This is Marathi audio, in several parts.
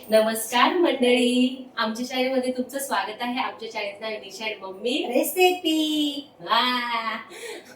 नमस्कार मंडळी, आमच्या शाळेमध्ये तुमचं स्वागत आहे. आमच्या शाळेचं नाव डिसाइड मम्मी रेसिपी.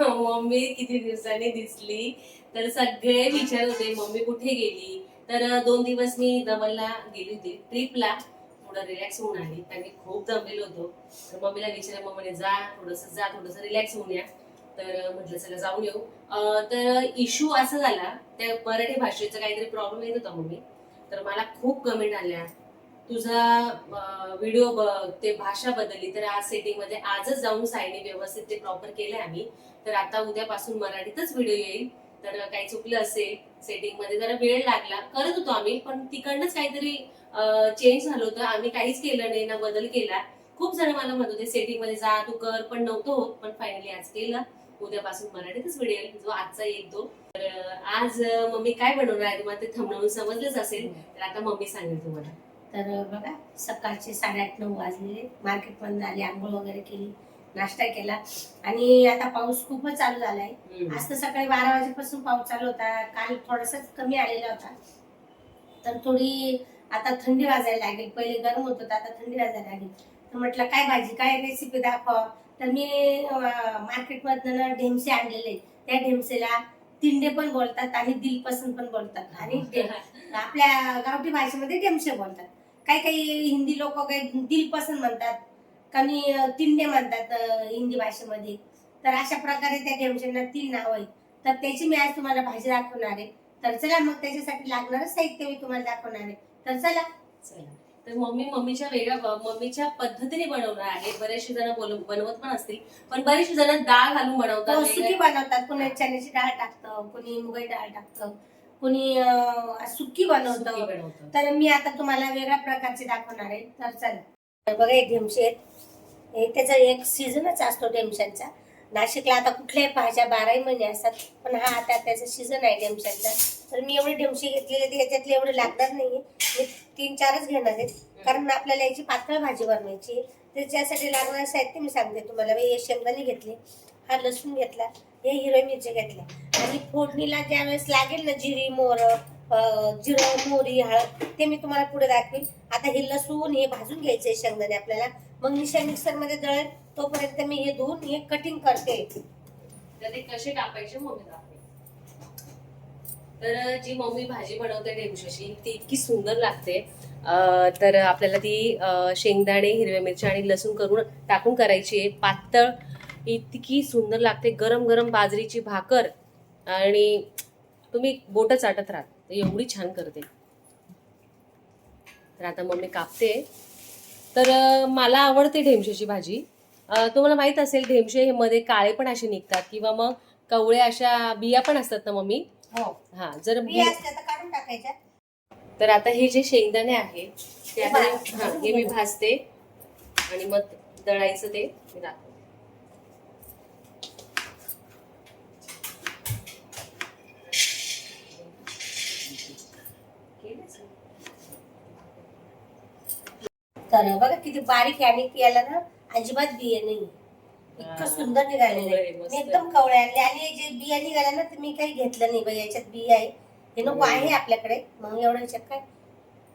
मम्मी किती दिवसांनी दिसली तर सगळे विचारत होते मम्मी कुठे गेली. तर 2 दिवस मी दमणला गेली होती ट्रिपला, थोडं रिलॅक्स होऊन आली. त्यांनी खूप दमलेलो होतो. तर मम्मीला विचारलं, मम्मीने जा थोडंसं रिलॅक्स होऊन या. तर म्हटलं चला जाऊन येऊ. तर इश्यू असा झाला, त्या मराठी भाषेचा काहीतरी प्रॉब्लेम येत होता मम्मी. तर मला खूप कमेंट आल्या, तुझा व्हिडिओ बघ, ते भाषा बदलली. तर आज सेटिंग मध्ये आजच जाऊन साईने व्यवस्थित ते प्रॉपर केले आम्ही. तर आता उद्यापासून मराठीतच व्हिडिओ येईल. तर काही चुकलं असेल सेटिंग मध्ये, जरा वेळ लागला, करत होतो आम्ही, पण तिकडनंच काहीतरी चेंज झालं होतं. आम्ही काहीच केलं नाही ना बदल केला. खूप जण मला म्हणत होते सेटिंग मध्ये जा तू कर, पण नव्हतं होत. पण फायनली आज केलं. उद्यापासून मराठीतच व्हिडिओ येईल, जो आजचा एक तो. तर आज मम्मी काय बनवणार आहे तुम्हाला ते थंबनेलवरून समजलंच असेल. तर आता मम्मी सांगेल तुम्हाला. तर बघा, सकाळचे 8:30-9 वाजलेले. मार्केट मधून आली, आंघोळ वगैरे केली, नाश्ता केला. आणि आता पाऊस खूपच चालू झालाय. आज तर सकाळी 12 वाजेपासून पाऊस चालू होता. काल थोडासा कमी आलेला होता. तर थोडी आता थंडी वाजायला लागेल. पहिले गरम होत होतं, आता थंडी वाजायला लागेल. तर म्हटलं काय भाजी, काय रेसिपी दाखवा. तर मी मार्केट मधनं ढेमसे आणलेले. त्या ढेमसेला तिंडे पण बोलतात आणि दिलपसंद पण बोलतात. आणि आपल्या गावठी भाषेमध्ये ढेमसे बोलतात. काही काही हिंदी लोक काही दिलपसंद म्हणतात, काही तिंडे म्हणतात हिंदी भाषेमध्ये. तर अशा प्रकारे त्या ढेमशांना 3 नाव आहेत. तर त्याची मी आज तुम्हाला भाजी दाखवणार आहे. तर चला मग त्याच्यासाठी लागणारं साहित्य मी तुम्हाला दाखवणार आहे. तर चला. तर मम्मीच्या पद्धतीने बनवणार आहे. बरेचसे जण बनवत पण असतील, पण बरेचसे जण डाळ घालून बनवतात, सुकी बनवतात. कोणी चण्याची डाळ टाकतं, कोणी मुगाची डाळ टाकतं, कोणी सुकी बनवतं. तर मी आता तुम्हाला वेगळ्या प्रकारचे दाखवणार आहे. तर चला. बघा, हे ढेमशे आहेत. त्याचा एक सीझनच असतो ढेमशांचा. नाशिकला आता कुठल्याही भाज्या 12ही महिने असतात, पण हा आता त्याचा सीझन आहे ढेमशांचा. तर मी एवढे ढेमशे घेतलेले, याच्यातले एवढे लागणार नाहीये. मी 3-4च घेणार आहेत, कारण आपल्याला याची पातळ भाजी बनवायची. त्याच्यासाठी लागणारे साहित्य मी सांगते तुम्हाला. हे शेंगदाणे घेतले, हा लसूण घेतला, हे हिरवी मिरची घेतल्या. आणि फोडणीला ज्या वेळेस लागेल ना जिरं, मोहरी, हळद, ते मी तुम्हाला पुढे दाखवेन. आता हे लसूण हे भाजून घ्यायचंय शेंगदाणे आपल्याला. मग मिक्सर मध्ये दळेल. तोपर्यंत मी हे धुवून हे कटिंग करते. तर ते कसे कापायचे मम्मी दाखवेल. तर जी मम्मी भाजी बनवते ढेमशाची, ती इतकी सुंदर लागते. तर आपल्याला ती शेंगदाणे, हिरव्या मिरच्या आणि लसूण टाकून करायची आहे. पातळ इतकी सुंदर लागते. गरम गरम बाजरीची भाकर आणि तुम्ही बोट चाटत राहा, एवढी छान करते. तर आता मम्मी कापते. तर मला आवडते ढेमशाची भाजी. तुम्हाला माहित असेल, ढेमशे हे मध्ये काळे पण असे निघतात, किंवा मग कवळ्या अशा बिया पण असतात ना मम्मी. हो, हा, जर काढून टाकायच्या. तर आता हे जे शेंगदाणे आहे ते आता हे मी भाजते आणि मग दळायचं ते मी दाखवते. तर बघा किती बारीक आहे. आणि याला ना अजिबात बिया नाही. इतकं सुंदर निघालेलं आहे. मी एकदम कवळे आणले. आणि जे बिया निघाल्या ना, तर मी काही घेतलं नाही. याच्यात बिया आहे, हे नको आहे आपल्याकडे. मग एवढं याच्यात काय,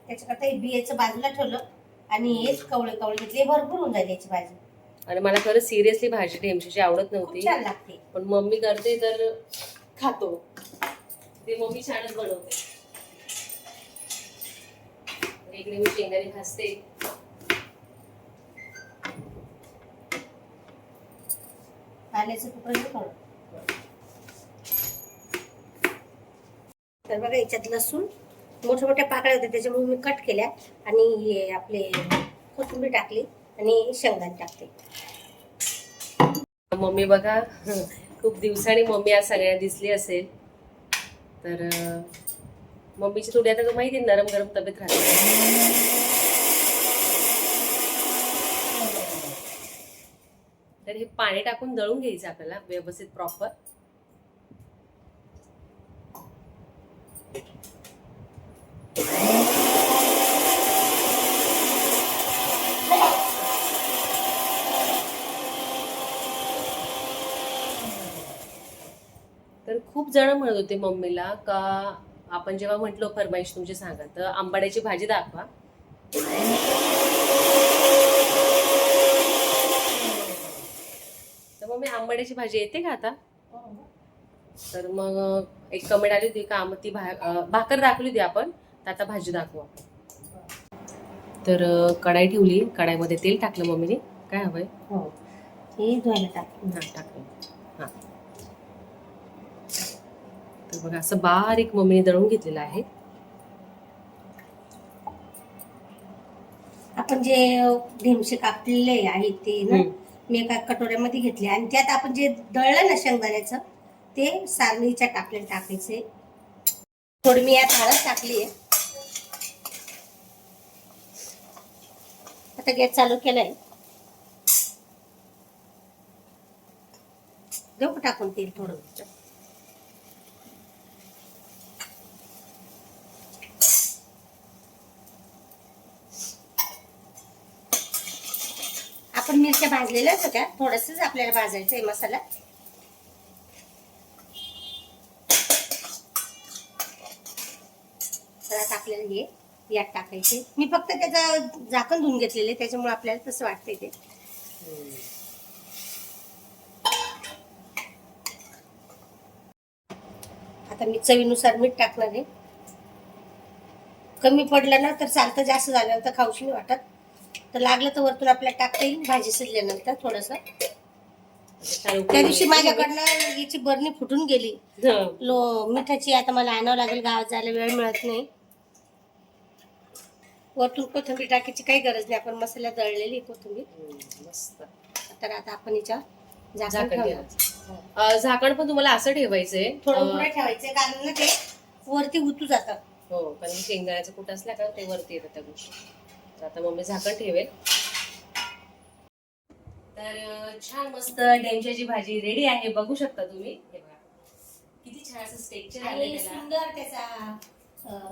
त्याच्याकरता हे बियाचं बाजूला ठेवलं आणि हेच कवळे कवळे घेतले. भरपूर होऊन जाईल याची भाजी. आणि मला खरं सिरियसली भाजी ढेमशाची आवडत नव्हती, छान लागते, पण मम्मी करते तर खातो. ते मम्मी छानच बनवते. इकडे मी शेंगदाणे भाजते. आल्याचं तुकडं थोडं. तर बघा, याच्यात लसूण मोठ्या मोठ्या पाकळ्या होत्या, त्याच्यामुळे मी कट केल्या. आणि हे आपले कोथिंबीर टाकली आणि शेंगदाणे टाकते. मम्मी बघा, खूप दिवसांनी मम्मी आज सगळ्यांना दिसली असेल. तर मम्मीची थोडी आता माहिती नरम गरम तब्येत राहते. तर हे पाणी टाकून दळून घ्यायचं आपल्याला व्यवस्थित प्रॉपर. तर खूप जण म्हणत होते मम्मीला का आपण जेव्हा म्हटलं फरमाईश तुमची सांगा, तर आंबाड्याची भाजी दाखवा. तर मग मी आंबाड्याची भाजी येते का आता? तर मग एक कमेंट आली होती का ती भाकर दाखवली होती आपण, तर आता भाजी दाखवू आपण. तर कढाई ठेवली, कढाईमध्ये तेल टाकलं मम्मीने. काय हवंय? हो, हे धुवायला टाकलं. हा टाकलं. हा, तर बघा असं बारीक मम्मीने दळून घेतलेलं आहे. आपण जे ढेमसे कापलेले आहेत ते ना मी एका कटोऱ्यामध्ये घेतले आणि त्यात आपण जे दळलं ना शेंगदाण्याचं ते सारणीच्या टाकलेलं टाकायचे. थोडी मी यात हळद टाकली आहे. आता गॅस चालू केलाय. देऊ का टाकून तेल थोडं? आपण मिरच्या भाजलेल्याच होत्या, थोडंसंच आपल्याला भाजायचं आहे मसाला. टाकलेलं हे यात टाकायचे. मी फक्त त्याचं झाकण धुवून घेतलेले, त्याच्यामुळे आपल्याला तसं वाटतंय ते. आता मी चवीनुसार मीठ टाकणार आहे. कमी पडलं ना तर चालतं, जास्त झालं तर खाऊशी नाही वाटत. तर लागलं तर वरतून आपल्याला टाकता येईल भाजी शिजल्यानंतर थोडस. त्या दिवशी माझ्याकडनं याची बरणी फुटून गेली मिठाची. आता मला आणावं लागेल, गावात जायला वेळ मिळत नाही. वरतून कोथिंबीर टाकायची काही गरज नाही, आपण मसाला दळलेली कोथिंबीर मस्त. तर आता आपण याच्या झाकण पण तुम्हाला असं ठेवायचंय, थोडं पुढे ठेवायचंय, कारण ना ते वरती उतू जातात. हो, कारण शेंगदाण्याचं कूट असल्या का ते वरती येतात त्या गोष्टी. आता मम्मी झाकण ठेवेल. तर छान मस्त ढेमशाची भाजी रेडी आहे, बघू शकता तुम्ही. हे बघा किती छान असं टेक्स्चर आलंय, सुंदर त्याचा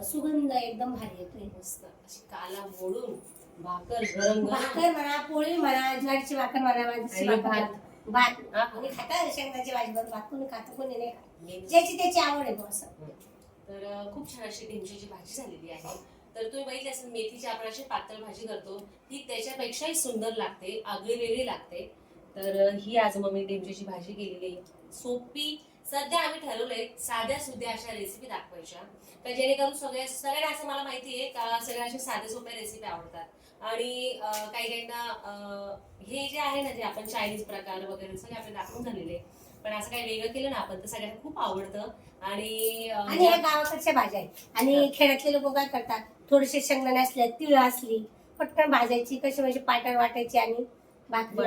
सुगंध एकदम भारी येतोय. मस्त अशी काला मोडून भाकर गरम भाकर म्हणा, पोळी म्हणा, ज्वारीची भाकर म्हणा, भात आणि खाता शेंगदाण्याची भाजी बरोबर भात कोणी खातं कोणी नाही, ज्याची त्याची आवड आहे बस. तर खूप छान अशी ढेमशाची भाजी झालेली आहे. तर तुम्ही बघितली असेल, मेथीची आपण अशी पातळ भाजी करतो, ती त्याच्यापेक्षाही सुंदर लागते, आगळी वेगळी लागते. तर ही आज मम्मी ढेमशाची भाजी केलेली सोपी. सध्या आम्ही ठरवलंय साध्या सुध्या अशा रेसिपी दाखवायच्या, तर जेणेकरून सगळ्यांना असं मला माहिती आहे का सगळ्या अशा साध्या सोप्या रेसिपी आवडतात. आणि काही काहींना हे जे आहे ना, जे आपण चायनीज प्रकार वगैरे सगळे आपण दाखवून झालेले, पण असं काही वेगळं केलं ना आपण तर सगळ्यांना खूप आवडतं. आणि या गावाकडच्या भाज्या आहेत. आणि खेड्यातले लोक काय करतात, थोडेसे शेंगदाणे असले, तिळ असली, पटकन भाजायची, कशी म्हणजे पाटण वाटायची आणि भाकरी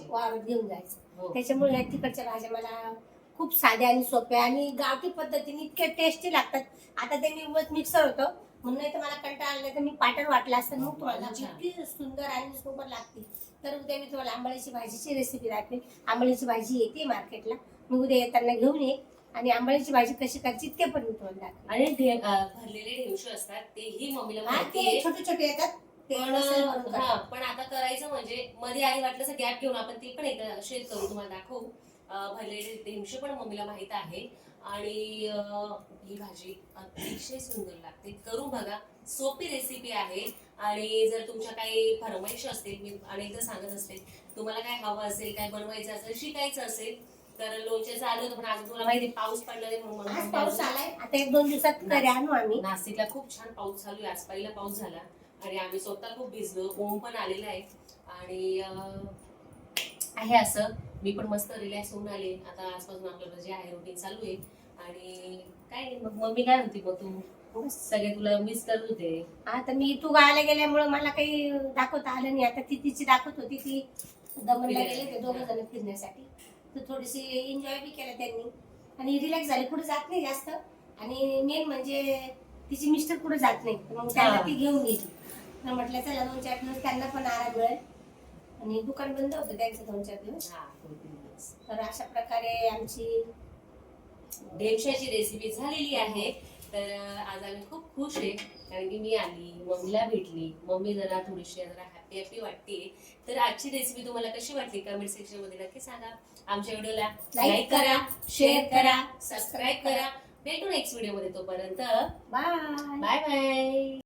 वावरत घेऊन जायचं. त्याच्यामुळे या तिकडच्या भाज्या मला खूप साध्या आणि सोप्या आणि गावठी पद्धतीने इतके टेस्टी लागतात. आता ते मी मिक्सर होतं म्हणून तर मला कंटाळा आला, तर मी पाटण वाटलं असतं मग तुम्हाला इतकी सुंदर आणि सोबत लागते. तर उद्या मी तुम्हाला आंबाळीची भाजीची रेसिपी दाखवेन. आंबाळीची भाजी येते मार्केटला, मी उद्या येताना घेऊन ये आणि आंबाळीची भाजी कशी करायची ते पण मी तुम्हाला दाखवेन. आणि भरलेले ढेमशे असतात तेही मम्मीला ते छोटे छोटे येतात. पण आता करायचं म्हणजे मध्ये आई वाटलं असं गॅप घेऊन आपण ते पण एकदा शेअर करू, तुम्हाला दाखवू. भरलेले ढेमशे पण मम्मीला माहित आहे. आणि ही भाजी अतिशय सुंदर लागते, करू बघा. सोपी रेसिपी आहे. आणि जर तुमच्या काही फरमाईश असतील, मी अनेकदा सांगत असते, तुम्हाला काय हवं असेल, काय बनवायचं असेल, शिकायचं असेल तर लोणच्याचं आलं होतं, पण आज तुम्हाला माहिती पाऊस पडला नाही म्हणून पाऊस आलाय. आता 1-2 दिवसात घरी आणू आम्ही. नाशिकला खूप छान पाऊस चालू आहे, आज पहिला पाऊस झाला आणि आम्ही स्वतः खूप भिजलो, ऊन पण आलेलं आहे. आणि आहे असं मी पण मस्त रिलॅक्स होऊन आले. आता आजपासून आपल्याला जे आहे रुटीन चालू आहे. आणि काय नाही, मग मम्मी काय होती, मग तू सगळे तुला मिस करत होते. आता मी तू गावाला गेल्यामुळे मला काही दाखवता आलं नाही. आता ती तिची दाखवत होती, ती दमणला गेले ते दोघं जण फिरण्यासाठी, तर थोडीशी एन्जॉय बी केलं त्यांनी आणि रिलॅक्स झाले. कुठे जात नाही जास्त. आणि मेन म्हणजे तिची मिस्टर कुठे जात नाही, मग त्यांना ती घेऊन गेली. तर म्हटलं चला 2-4 दिवस त्यांना पण आराम मिळेल. आणि दुकान बंद होतं त्यांचं 2-4 दिवस. तर अशा प्रकारे आमची ढेमशाची रेसिपी झालेली आहे. तर आज आम्ही खूप खुश आहे, कारण की मी आली, मम्मीला भेटली, मम्मी जरा थोडीशी जरा हॅपी वाटते. तर आजची रेसिपी तुम्हाला कशी वाटली कमेंट सेक्शन मध्ये नक्की सांगा. आमच्या व्हिडिओला लाईक करा, शेअर करा, सबस्क्राईब करा. भेटू नेक्स्ट व्हिडिओ मध्ये. तोपर्यंत बाय बाय बाय.